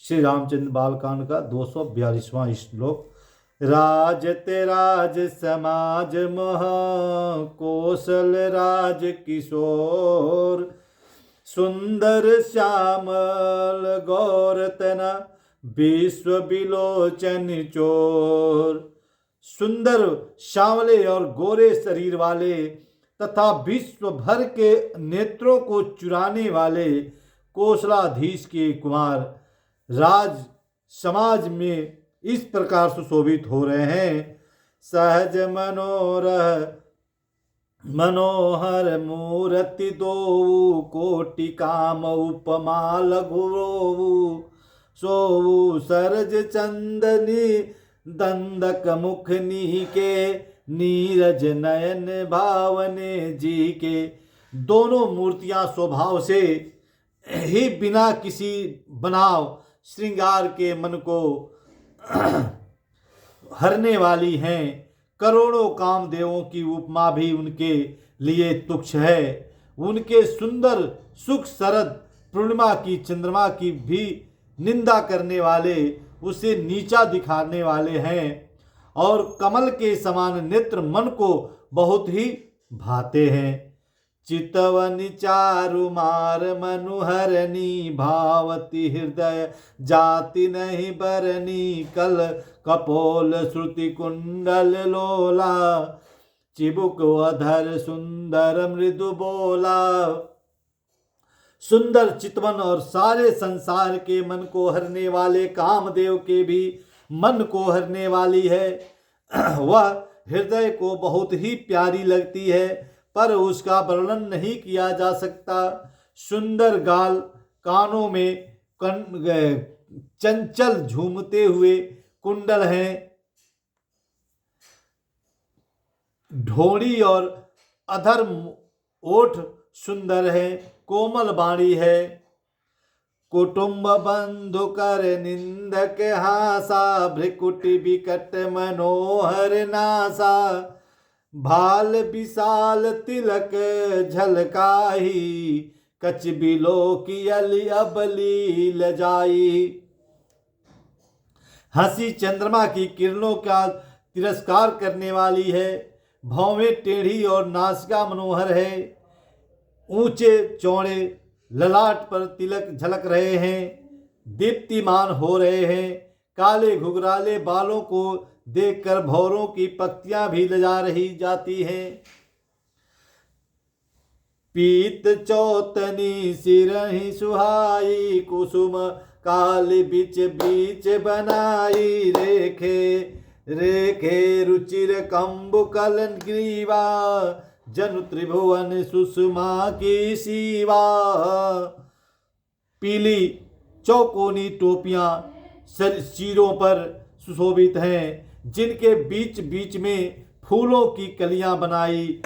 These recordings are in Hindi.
श्री रामचंद्र बालकांड का 242वां श्लोक। राजते राज समाज मह कौशल राज किशोर, सुंदर श्यामल गौरतना विश्व विलोचन चोर। सुंदर श्यामले और गोरे शरीर वाले तथा विश्व भर के नेत्रों को चुराने वाले कौशलाधीश के कुमार राज समाज में इस प्रकार सुशोभित हो रहे हैं। सहज मनोहर मूर्ति दो, कोटि काम उपमा लघुरोवु, सोवु सरज चंदनी दंदक मुखनी के, नीरज नयन भावने जी के। दोनों मूर्तियां स्वभाव से ही बिना किसी बनाव श्रृंगार के मन को हरने वाली हैं। करोड़ों कामदेवों की उपमा भी उनके लिए तुच्छ है। उनके सुंदर सुख शरद पूर्णिमा की चंद्रमा की भी निंदा करने वाले उसे नीचा दिखाने वाले हैं, और कमल के समान नेत्र मन को बहुत ही भाते हैं। चितवनि चारु मार मनुहरनी, भावती हृदय जाति नहीं बरनी, कल कपोल श्रुति कुंडल लोला, चिबुक अधर सुंदर मृदु बोला। सुंदर चितवन और सारे संसार के मन को हरने वाले कामदेव के भी मन को हरने वाली है। वह हृदय को बहुत ही प्यारी लगती है, पर उसका वर्णन नहीं किया जा सकता। सुंदर गाल, कानों में चंचल झूमते हुए कुंडल हैं, ढोड़ी और अधर ओठ सुंदर है, कोमल वाणी है। कुटुंब बंधु कर निंदक हासा, भ्रिकुटि विकट मनोहर नासा, भाल विशाल तिलक झलकाही, कच बिलो की अली अबली लजाई। हंसी चंद्रमा की किरणों का तिरस्कार करने वाली है, भौवें टेढ़ी और नासिका मनोहर है। ऊंचे चौड़े ललाट पर तिलक झलक रहे हैं, दीप्तिमान हो रहे हैं। काले घुघराले बालों को देखकर भौरों की पक्तियां भी लजा रही जाती हैं। पीत चौतनी सिरहि सुहाई, कुसुम काली बीच बीच बनाई, रेखे रेखे रुचिर कंबु कलन ग्रीवा, जनु त्रिभुवन सुषमा की सीवा। पीली चौकोनी टोपियां सिरों पर सुशोभित हैं, जिनके बीच बीच में फूलों की कलियां बनाई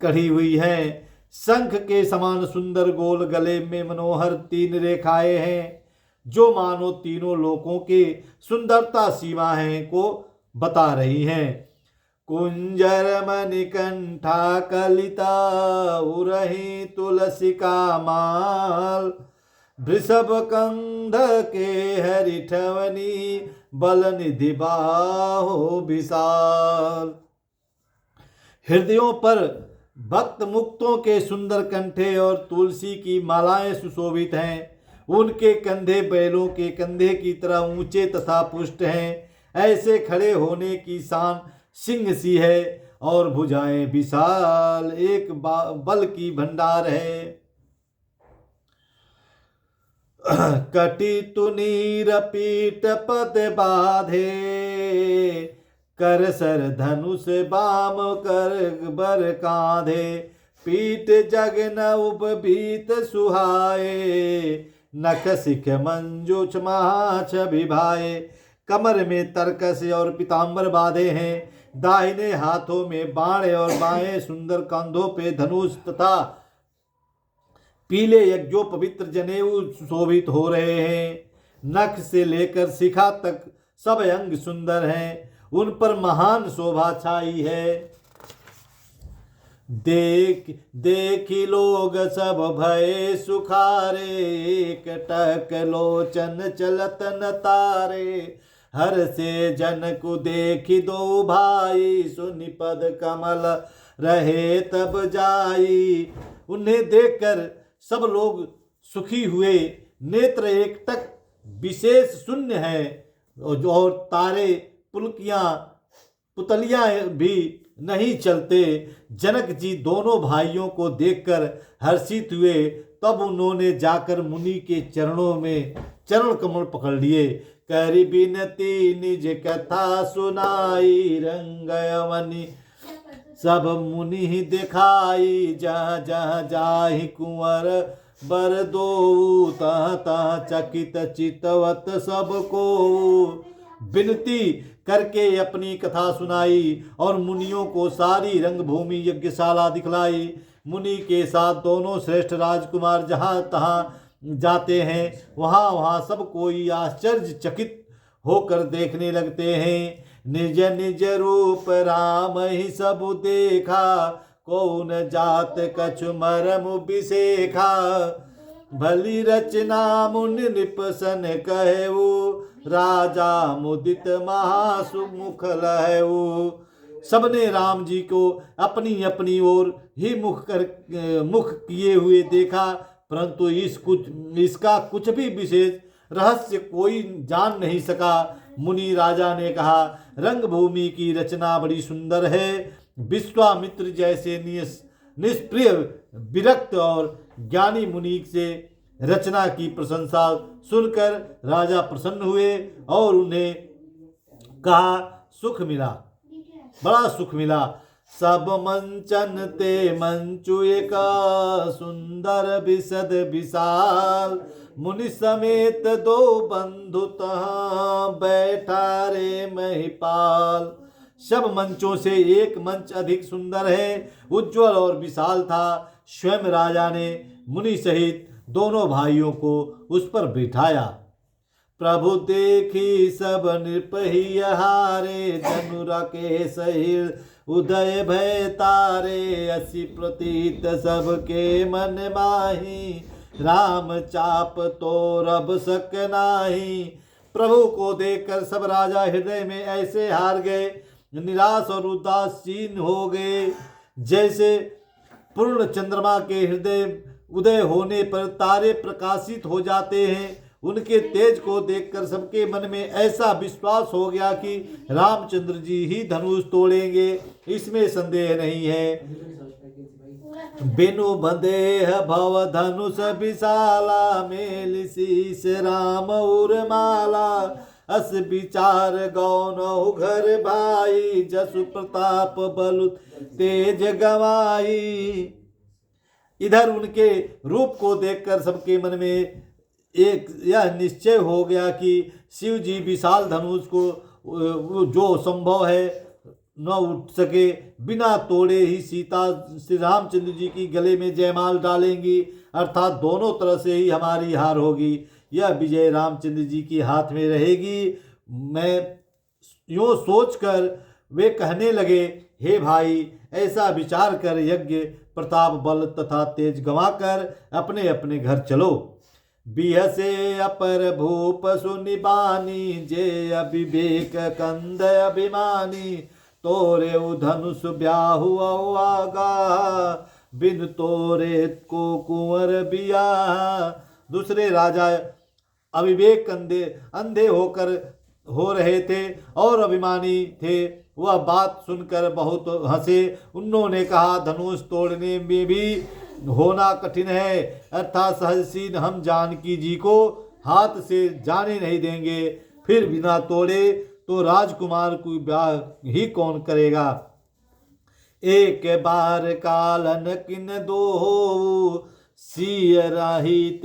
कढ़ी हुई हैं। शंख के समान सुंदर गोल गले में मनोहर 3 रेखाएं हैं, जो मानो तीनों लोकों के सुंदरता सीमा है को बता रही हैं। कुंजर मणिकंठा कलिता, उरही तुलसी का माल, वृषभ कंध के हरिठवनी, बल निधि बाहो विशाल। हृदयों पर भक्त मुक्तों के सुंदर कंठे और तुलसी की मालाएं सुशोभित हैं। उनके कंधे बैलों के कंधे की तरह ऊंचे तथा पुष्ट हैं। ऐसे खड़े होने की शान सिंह सी है, और भुजाएं विशाल एक बल की भंडार है। कटी तुनीर पीठ पद बाधे, कर सर धनुष बाम कर बर कांधे, पीठ जग न उपबीत सुहाए, नख सिख मंजुष महाछ विभाए। कमर में तरकस और पीताम्बर बांधे हैं, दाहिने हाथों में बाण और बाएं सुंदर कंधों पे धनुष तथा पीले यज्ञोपवित्र जनेऊ सुशोभित हो रहे हैं। नख से लेकर शिखा तक सब अंग सुंदर हैं, उन पर महान शोभा छाई है। देख देखी लोग सब भय सुखारे, एकटक लोचन चलत न तारे। हर से जन को देखी दो भाई, सुनि पद कमल रहे तब जाई। उन्हें देखकर सब लोग सुखी हुए। नेत्र एकटक विशेष शून्य है, और तारे पुतलियां भी नहीं चलते। जनक जी दोनों भाइयों को देखकर हर्षित हुए। तब उन्होंने जाकर मुनि के चरणों में चरण कमल पकड़ लिए। करी बिनती निज कथा सुनाई, रंग अवनि सब मुनि दिखाई। जहाँ जहाँ जाहि कुंवर बर दो, तहाँ तहाँ चकित चितवत सबको। विनती करके अपनी कथा सुनाई और मुनियों को सारी रंगभूमि यज्ञशाला दिखलाई। मुनि के साथ दोनों श्रेष्ठ राजकुमार जहाँ तहाँ जाते हैं, वहाँ वहाँ सब कोई आश्चर्यचकित होकर देखने लगते हैं। निज निज रूप राम ही सब देखा, कौन जात कछु मरम बिसेखा। भली रचना मुनि निपसन कहू, राजा मुदित महासुमुख लहू। सबने राम जी को अपनी अपनी ओर ही मुख किए हुए देखा, परंतु इसका कुछ भी विशेष रहस्य कोई जान नहीं सका। मुनि राजा ने कहा, रंगभूमि की रचना बड़ी सुंदर है। विश्वामित्र जैसे निष्प्रिय विरक्त और ज्ञानी मुनि से रचना की प्रशंसा सुनकर राजा प्रसन्न हुए और उन्हें कहा, सुख मिला, बड़ा सुख मिला। सब मंचन ते मंचु एका, सुंदर विशद विशाल। मुनि समेत दो बंधु तहाँ, बैठा रे महिपाल। सब मंचों से एक मंच अधिक सुंदर है, उज्जवल और विशाल था। स्वयं राजा ने मुनि सहित दोनों भाइयों को उस पर बिठाया। प्रभु देखी सब नृपहि हारे, धनुरा के सहिल उदय भय तारे। असी प्रतीत सबके मन माही, राम चाप तो रब सक नाही। प्रभु को देखकर सब राजा हृदय में ऐसे हार गए, निराश और उदासीन हो गए, जैसे पूर्ण चंद्रमा के हृदय उदय होने पर तारे प्रकाशित हो जाते हैं। उनके तेज को देखकर सबके मन में ऐसा विश्वास हो गया कि रामचंद्र जी ही धनुष तोड़ेंगे, इसमें संदेह नहीं है। बिनु बंदेह भव धनुष विशाला, मेल शीस राम उर्माला। अस विचार गौन घर भाई, जसु प्रताप बलु तेज गवाई। इधर उनके रूप को देखकर सबके मन में एक यह निश्चय हो गया कि शिव जी विशाल धनुष को जो संभव है न उठ सके, बिना तोड़े ही सीता श्री रामचंद्र जी की गले में जयमाल डालेंगी, अर्थात दोनों तरह से ही हमारी हार होगी। यह विजय रामचंद्र जी के हाथ में रहेगी। मैं यूँ सोचकर वे कहने लगे, हे भाई, ऐसा विचार कर यज्ञ प्रताप बल तथा तेज गंवाकर अपने अपने घर चलो। बिहसे अपर भूप सुनिबानी, जे अविवेक कंद अभिमानी। तोरे धनुष ब्याहु आगा, बिन तोरे को कुंवर बिया। दूसरे राजा अविवेक अंधे हो रहे थे और अभिमानी थे। वह बात सुनकर बहुत हंसे। उन्होंने कहा, धनुष तोड़ने में भी होना कठिन है, अर्थात सहजशील हम जानकी जी को हाथ से जाने नहीं देंगे। फिर बिना तोड़े तो राजकुमार को ब्याह ही कौन करेगा। एक बार कालन किन दो, सिय राहित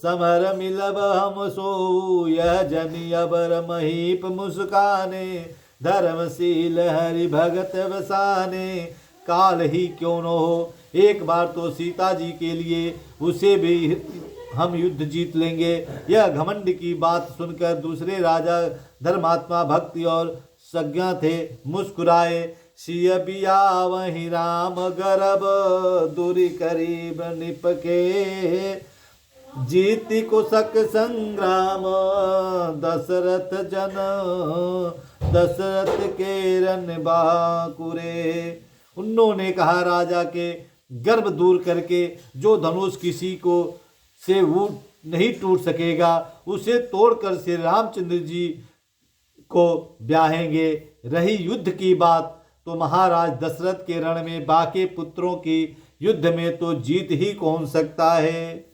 समर मिलब हम सो। यह जनि अबर महीप मुस्काने, धर्मशील हरि भगत वसाने। काल ही क्यों न हो, एक बार तो सीता जी के लिए उसे भी हम युद्ध जीत लेंगे। यह घमंड की बात सुनकर दूसरे राजा धर्मात्मा भक्ति और सज्ञा थे, मुस्कुराए। सिय बियावहि राम गर्भ दूरी करीब निपके जीति कुशक संग्राम दशरथ जन दशरथ के रन बाकुरे। उन्होंने कहा राजा के गर्भ दूर करके जो धनुष किसी को से वो नहीं टूट सकेगा उसे तोड़कर श्री रामचंद्र जी को ब्याहेंगे। रही युद्ध की बात तो महाराज दशरथ के रण में बाकी पुत्रों की युद्ध में तो जीत ही कौन सकता है।